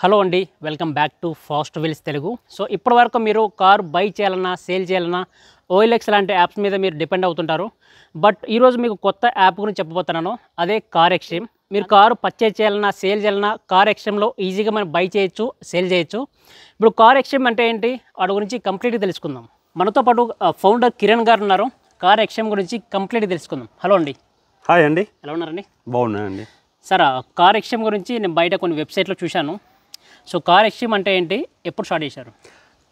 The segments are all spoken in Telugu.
హలో అండి, welcome back to fast wheels Telugu. So ఇప్పటివరకు మీరు కారు బై చేయాలన్నా, సేల్ చేయాలన్నా ఓఎల్ఎక్స్ లాంటి యాప్స్ మీద మీరు డిపెండ్ అవుతుంటారు. బట్ ఈరోజు మీకు కొత్త యాప్ గురించి చెప్పబోతున్నాను. అదే కార్ ఎక్స్ట్రీమ్. మీరు కారు పర్చేజ్ చేయాలన్నా, సేల్ చేయాలన్నా కార్ ఎక్స్ట్రీమ్లో ఈజీగా మనం బై చేయొచ్చు, సేల్ చేయొచ్చు. ఇప్పుడు కార్ ఎక్స్ట్రీమ్ అంటే ఏంటి, వాటి గురించి కంప్లీట్గా తెలుసుకుందాం. మనతో పాటు ఫౌండర్ కిరణ్ గారు ఉన్నారు. కార్ ఎక్స్ట్రీమ్ గురించి కంప్లీట్గా తెలుసుకుందాం. హలో అండి. హాయ్ అండి. ఎలా ఉన్నారండి? బాగున్నాయండి. సార్, కార్ ఎక్స్ట్రీమ్ గురించి నేను బయట కొన్ని వెబ్సైట్లో చూశాను. సో కార్ ఎక్స్ట్రీమ్ అంటే ఏంటి, ఎప్పుడు స్టార్ట్ చేశారు?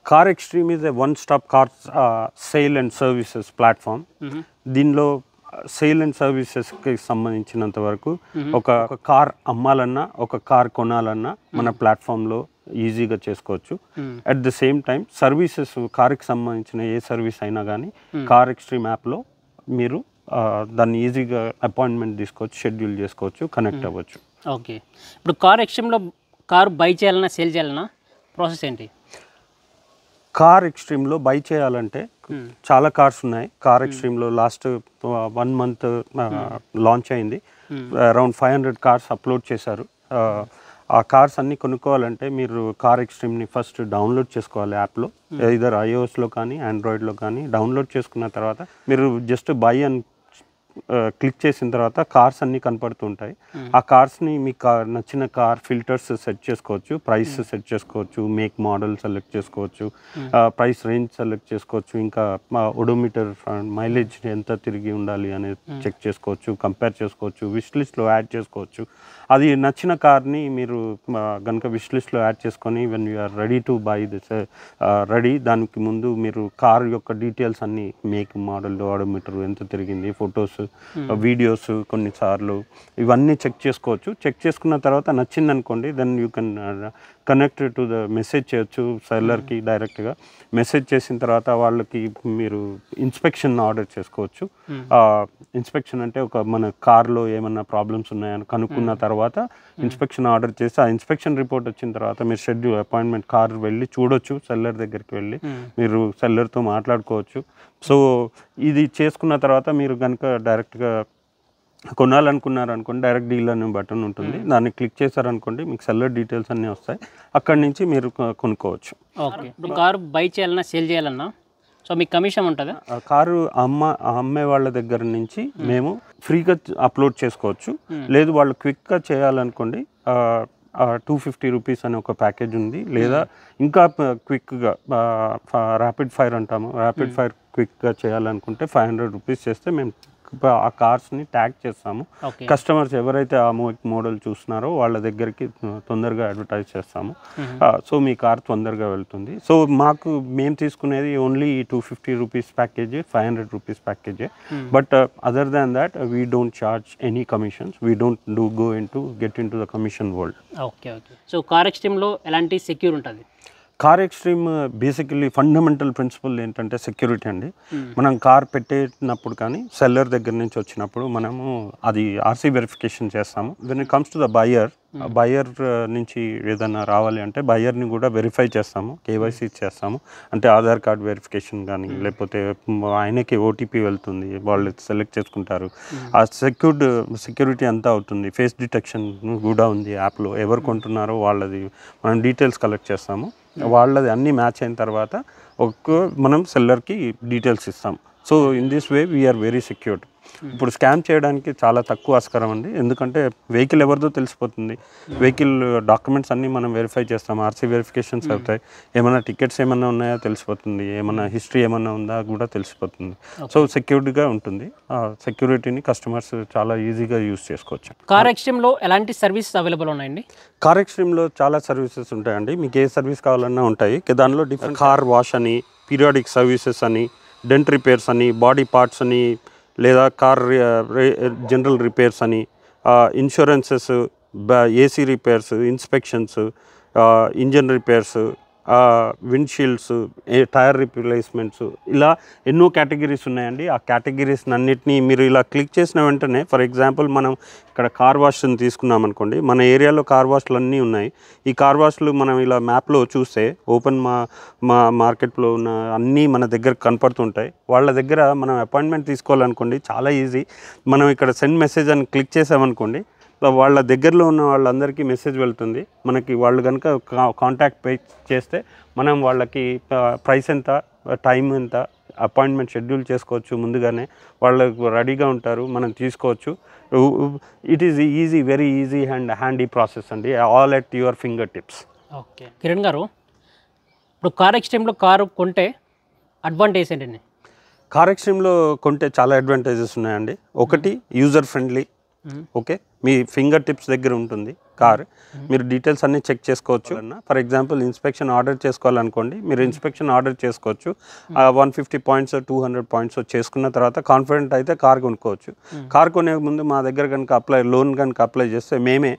Car extreme is a one stop car sale and services platform. దీనిలో సేల్ అండ్ సర్వీసెస్కి సంబంధించినంత వరకు ఒక కార్ అమ్మాలన్నా, ఒక కార్ కొనాలన్నా మన ప్లాట్ఫామ్లో ఈజీగా చేసుకోవచ్చు. At the same time services, కార్కి సంబంధించిన ఏ సర్వీస్ అయినా కానీ కార్ ఎక్స్ట్రీమ్ యాప్లో మీరు దాన్ని ఈజీగా అపాయింట్మెంట్ తీసుకోవచ్చు, షెడ్యూల్ చేసుకోవచ్చు, కనెక్ట్ అవ్వచ్చు. ఓకే, ఇప్పుడు కార్ ఎక్స్ట్రీమ్లో కారు బై చేయాలన్నా, సేల్ చేయాలన్నా ప్రాసెస్ ఏంటి? కార్ ఎక్స్ట్రీమ్లో బై చేయాలంటే చాలా కార్స్ ఉన్నాయి. కార్ ఎక్స్ట్రీమ్లో లాస్ట్ 1 month లాంచ్ అయింది. అరౌండ్ 500 కార్స్ అప్లోడ్ చేశారు. ఆ కార్స్ అన్నీ కొనుక్కోవాలంటే మీరు కార్ ఎక్స్ట్రీమ్ని ఫస్ట్ డౌన్లోడ్ చేసుకోవాలి యాప్లో. ఇదర్ ఐఓఎస్లో కానీ ఆండ్రాయిడ్లో కానీ డౌన్లోడ్ చేసుకున్న తర్వాత మీరు జస్ట్ బై అని క్లిక్ చేసిన తర్వాత కార్స్ అన్నీ కనపడుతుంటాయి. ఆ కార్స్ని మీకు నచ్చిన కార్ ఫిల్టర్స్ సెట్ చేసుకోవచ్చు, ప్రైస్ సెట్ చేసుకోవచ్చు, మేక్ మోడల్ సెలెక్ట్ చేసుకోవచ్చు, ప్రైస్ రేంజ్ సెలెక్ట్ చేసుకోవచ్చు, ఇంకా ఓడోమీటర్ మైలేజ్ ఎంత తిరిగి ఉండాలి అనేది చెక్ చేసుకోవచ్చు, కంపేర్ చేసుకోవచ్చు, విష్ లిస్ట్లో యాడ్ చేసుకోవచ్చు. అది నచ్చిన కార్ని మీరు కనుక విష్ లిస్ట్లో యాడ్ చేసుకొని when you are ready to buy this ready, దానికి ముందు మీరు కార్ యొక్క డీటెయిల్స్ అన్నీ, మేక్ మోడల్, ఓడోమీటర్ ఎంత తిరిగింది, ఫొటోస్, వీడియోస్ కొన్నిసార్లు ఇవన్నీ చెక్ చేసుకోవచ్చు. చెక్ చేసుకున్న తర్వాత నచ్చింది అనుకోండి, then you can connect to the message చేయొచ్చు సెల్లర్కి. డైరెక్ట్గా మెసేజ్ చేసిన తర్వాత వాళ్ళకి మీరు ఇన్స్పెక్షన్ ఆర్డర్ చేసుకోవచ్చు. ఇన్స్పెక్షన్ అంటే ఒక మన కార్లో ఏమన్నా ప్రాబ్లమ్స్ ఉన్నాయని కనుక్కున్న తర్వాత ఇన్స్పెక్షన్ ఆర్డర్ చేసి ఆ ఇన్స్పెక్షన్ రిపోర్ట్ వచ్చిన తర్వాత మీరు షెడ్యూల్ అపాయింట్మెంట్ కార్ వెళ్ళి చూడొచ్చు. సెల్లర్ దగ్గరికి వెళ్ళి మీరు సెల్లర్తో మాట్లాడుకోవచ్చు. సో ఇది చేసుకున్న తర్వాత మీరు కనుక డైరెక్ట్గా కొనాలనుకున్నారనుకోండి, డైరెక్ట్ డీల్ అనే బటన్ ఉంటుంది, దాన్ని క్లిక్ చేశారనుకోండి మీకు సెల్లర్ డీటెయిల్స్ అన్నీ వస్తాయి. అక్కడి నుంచి మీరు కొనుక్కోవచ్చు. ఓకే, ఇప్పుడు కారు బై చేయాలన్నా, సేల్ చేయాలన్నా సో మీకు కమిషన్ ఉంటుందా? కారు అమ్మే వాళ్ళ దగ్గర నుంచి మేము ఫ్రీగా అప్లోడ్ చేసుకోవచ్చు. లేదు వాళ్ళు క్విక్గా చేయాలనుకోండి, 250 రూపీస్ అనే ఒక ప్యాకేజ్ ఉంది. లేదా ఇంకా క్విక్గా ర్యాపిడ్ ఫైర్ అంటాము, ర్యాపిడ్ ఫైర్ క్విక్గా చేయాలనుకుంటే 500 రూపీస్ చేస్తే మేము ఆ కార్స్ని ట్యాగ్ చేస్తాము. కస్టమర్స్ ఎవరైతే ఆ మోడల్ చూస్తున్నారో వాళ్ళ దగ్గరికి తొందరగా అడ్వర్టైజ్ చేస్తాము. సో మీ కార్ తొందరగా వెళ్తుంది. సో మేము తీసుకునేది ఓన్లీ 250 రూపీస్ ప్యాకేజే, 500 రూపీస్ ప్యాకేజే. But other than that we don't charge any commissions. We don't get in to the commission world. Okay okay, so car ఎక్స్ట్రీమ్లో ఎలాంటి సెక్యూర్ ఉంటుంది? Car extreme basically fundamental principle ఏంటంటే సెక్యూరిటీ అండి. మనం కార్ పెట్టేటప్పుడు కానీ సెల్లర్ దగ్గర నుంచి వచ్చినప్పుడు మనము అది ఆర్సీ వెరిఫికేషన్ చేస్తాము. When it comes to the buyer నుంచి ఏదైనా రావాలి అంటే బయర్ని కూడా వెరిఫై చేస్తాము, కేవైసీ చేస్తాము. అంటే ఆధార్ కార్డ్ వెరిఫికేషన్ కానీ, లేకపోతే ఆయనకి ఓటీపీ వెళ్తుంది, వాళ్ళు సెలెక్ట్ చేసుకుంటారు. ఆ సెక్యూరిటీ అంతా అవుతుంది. ఫేస్ డిటెక్షన్ కూడా ఉంది యాప్లో. ఎవరు కొంటున్నారో వాళ్ళది మనం డీటెయిల్స్ కలెక్ట్ చేస్తాము. వాళ్ళది అన్నీ మ్యాచ్ అయిన తర్వాత మనం సెల్లర్కి డీటెయిల్స్ ఇస్తాం. So in this way we are very secured. ఇప్పుడు స్కామ్ చేయడానికి చాలా తక్కువ ఆస్కారం అండి. ఎందుకంటే వెహికల్ ఎవరిదో తెలిసిపోతుంది, వెహికల్ డాక్యుమెంట్స్ అన్నీ మనం వెరిఫై చేస్తాం, ఆర్సీ వెరిఫికేషన్స్ అవుతాయి, ఏమైనా టికెట్స్ ఏమైనా ఉన్నాయో తెలిసిపోతుంది, ఏమైనా హిస్టరీ ఏమైనా ఉందా కూడా తెలిసిపోతుంది. సో సెక్యూర్డ్గా ఉంటుంది. సెక్యూరిటీని కస్టమర్స్ చాలా ఈజీగా యూజ్ చేసుకోవచ్చు. కార్ ఎక్స్ట్రీమ్లో ఎలాంటి సర్వీసెస్ అవైలబుల్ ఉన్నాయండి? కార్ ఎక్స్ట్రీమ్లో చాలా సర్వీసెస్ ఉంటాయండి. మీకు ఏ సర్వీస్ కావాలన్నా ఉంటాయి. దానిలో డిఫరెంట్ కార్ వాష్ అని, పీరియాడిక్ సర్వీసెస్ అని, డెంట్ రిపేర్స్ అని, బాడీ పార్ట్స్ అని, లేదా కార్ జనరల్ రిపేర్స్ అని, insurances, AC repairs, inspections, engine repairs, windshields, tyre replacements, ఇలా ఎన్నో కేటగిరీస్ ఉన్నాయండి. ఆ కేటగిరీస్ అన్నిటినీ మీరు ఇలా క్లిక్ చేసిన వెంటనే, ఫర్ ఎగ్జాంపుల్ మనం ఇక్కడ కార్ వాష్ని తీసుకున్నాం అనుకోండి, మన ఏరియాలో కార్ వాష్లు అన్నీ ఉన్నాయి. ఈ కార్ వాష్లు మనం ఇలా మ్యాప్లో చూస్తే ఓపెన్ మార్కెట్లో ఉన్న అన్నీ మన దగ్గర కనపడుతుంటాయి. వాళ్ళ దగ్గర మనం అపాయింట్మెంట్ తీసుకోవాలనుకోండి చాలా ఈజీ. మనం ఇక్కడ సెండ్ మెసేజ్ అని క్లిక్ చేసామనుకోండి, వాళ్ళ దగ్గరలో ఉన్న వాళ్ళందరికీ మెసేజ్ వెళ్తుంది. మనకి వాళ్ళు కనుక కాంటాక్ట్ పే చేస్తే మనం వాళ్ళకి ప్రైస్ ఎంత, టైం ఎంత, అపాయింట్మెంట్ షెడ్యూల్ చేసుకోవచ్చు. ముందుగానే వాళ్ళు రెడీగా ఉంటారు, మనం తీసుకోవచ్చు. It is easy, very easy and handy process అండి, all at your finger tips. Okay Kiran గారు, ఇప్పుడు కార్ ఎక్స్ట్రీమ్లో కారు కొంటే అడ్వాంటేజ్ ఏంటండి? కార్ ఎక్స్ట్రీమ్లో కొంటే చాలా అడ్వాంటేజెస్ ఉన్నాయండి. ఒకటి, యూజర్ ఫ్రెండ్లీ. ఓకే, మీ ఫింగర్ టిప్స్ దగ్గర ఉంటుంది కార్, మీరు డీటెయిల్స్ అన్నీ చెక్ చేసుకోవచ్చు. ఫర్ ఎగ్జాంపుల్ ఇన్స్పెక్షన్ ఆర్డర్ చేసుకోవాలనుకోండి, మీరు ఇన్స్పెక్షన్ ఆర్డర్ చేసుకోవచ్చు. 150 పాయింట్స్ 200 పాయింట్స్ చేసుకున్న తర్వాత కాన్ఫిడెంట్ అయితే కార్ కొనుక్కోవచ్చు. కార్ కొనే ముందు మా దగ్గర కనుక లోన్ కనుక అప్లై చేస్తే మేమే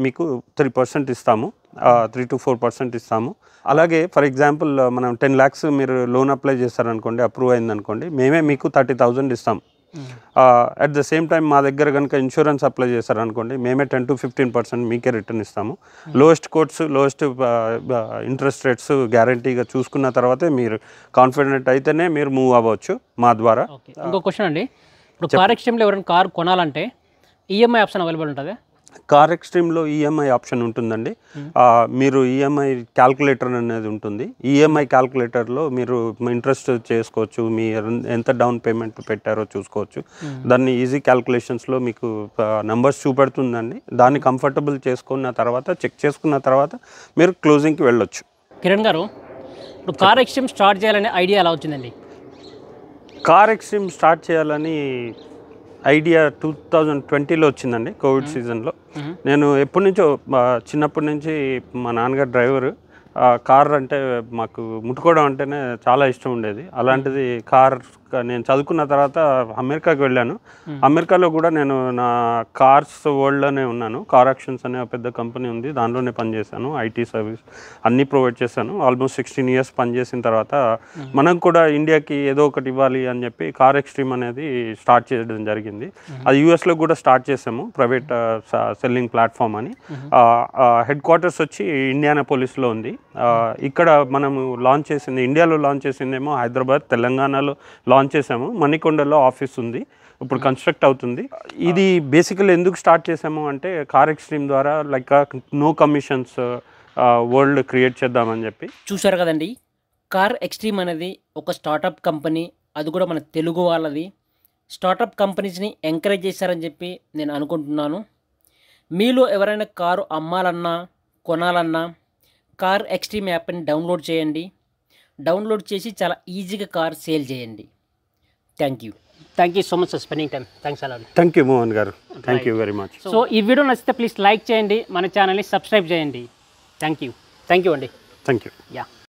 మీకు 3% ఇస్తాము, 3 to 4% ఇస్తాము. అలాగే ఫర్ ఎగ్జాంపుల్ మనం 10 lakhs మీరు లోన్ అప్లై చేస్తారనుకోండి, అప్రూవ్ అయిందనుకోండి, మేమే మీకు 30,000 ఇస్తాం. అట్ ద సేమ్ టైం మా దగ్గర కనుక ఇన్సూరెన్స్ అప్లై చేస్తారనుకోండి, మేమే 10 to 15% మీకే రిటర్న్ ఇస్తాము. Lowest quotes, lowest interest rates గ్యారంటీగా చూసుకున్న తర్వాతే మీరు కాన్ఫిడెంట్ అయితేనే మీరు మూవ్ అవ్వచ్చు మా ద్వారా. ఇంకో క్వశ్చన్ అండి, ఇప్పుడు కార్ ఎక్స్ట్రీమ్లో ఎవరైనా కార్ కొనాలంటే ఈఎంఐ ఆప్షన్ అవైలబుల్ ఉంటుంది? కార్ ఎక్స్ట్రీమ్లో ఈఎంఐ ఆప్షన్ ఉంటుందండి. మీరు ఈఎంఐ క్యాల్కులేటర్ అనేది ఉంటుంది. ఈఎంఐ క్యాల్కులేటర్లో మీరు ఇంట్రెస్ట్ చేసుకోవచ్చు, మీ ఎంత డౌన్ పేమెంట్ పెట్టారో చూసుకోవచ్చు. దాన్ని ఈజీ క్యాల్కులేషన్స్లో మీకు నెంబర్స్ చూపెడుతుందండి. దాన్ని కంఫర్టబుల్ చేసుకున్న తర్వాత, చెక్ చేసుకున్న తర్వాత మీరు క్లోజింగ్కి వెళ్ళొచ్చు. కిరణ్ గారు, ఇప్పుడు కార్ ఎక్స్ట్రీమ్ స్టార్ట్ చేయాలనే ఐడియా ఎలా వచ్చిందండి? కార్ ఎక్స్ట్రీమ్ స్టార్ట్ చేయాలని ఐడియా 2020లో వచ్చిందండి, కోవిడ్ సీజన్లో. నేను ఎప్పటి నుంచో చిన్నప్పటి నుంచి మా నాన్నగారు డ్రైవరు, కార్ అంటే మాకు ముట్టుకోవడం అంటేనే చాలా ఇష్టం ఉండేది. అలాంటిది కార్ నేను చదువుకున్న తర్వాత అమెరికాకి వెళ్ళాను. అమెరికాలో కూడా నేను నా కార్స్ వరల్డ్లోనే ఉన్నాను. కార్ యాక్షన్స్ అనే పెద్ద కంపెనీ ఉంది, దానిలోనే పనిచేశాను. ఐటీ సర్వీస్ అన్నీ ప్రొవైడ్ చేశాను. ఆల్మోస్ట్ 16 years పనిచేసిన తర్వాత మనం కూడా ఇండియాకి ఏదో ఒకటి ఇవ్వాలి అని చెప్పి కార్ ఎక్స్ట్రీమ్ అనేది స్టార్ట్ చేయడం జరిగింది. అది యూఎస్లో కూడా స్టార్ట్ చేసాము, ప్రైవేట్ సెల్లింగ్ ప్లాట్ఫామ్ అని. హెడ్ క్వార్టర్స్ వచ్చి ఇండియానాపోలిస్లో ఉంది. ఇక్కడ మనము లాంచ్ చేసింది, ఇండియాలో లాంచ్ చేసిందేమో హైదరాబాద్, తెలంగాణలో లాంచ్ చేసాము. మణికొండలో ఆఫీస్ ఉంది, ఇప్పుడు కన్స్ట్రక్ట్ అవుతుంది. ఇది బేసికల్ ఎందుకు స్టార్ట్ చేసాము అంటే, కార్ ఎక్స్ట్రీమ్ ద్వారా like no commissions world create చేద్దామని చెప్పి. చూశారు కదండి, కార్ ఎక్స్ట్రీమ్ అనేది ఒక స్టార్టప్ కంపెనీ, అది కూడా మన తెలుగు వాళ్ళది. స్టార్టప్ కంపెనీస్ని ఎంకరేజ్ చేశారని చెప్పి నేను అనుకుంటున్నాను. మీలో ఎవరైనా కారు అమ్మాలన్నా కొనాలన్నా కార్ ఎక్స్ట్రీమ్ యాప్ని డౌన్లోడ్ చేయండి. డౌన్లోడ్ చేసి చాలా ఈజీగా కార్ సేల్ చేయండి. Thank you so much for spending time. Thanks a lot. Thank you Mohan గారు, thank you very much. So ఈ వీడియో నచ్చితే ప్లీజ్ లైక్ చేయండి, మన ఛానల్ని సబ్స్క్రైబ్ చేయండి. థ్యాంక్ యూ అండి. Thank you. యా.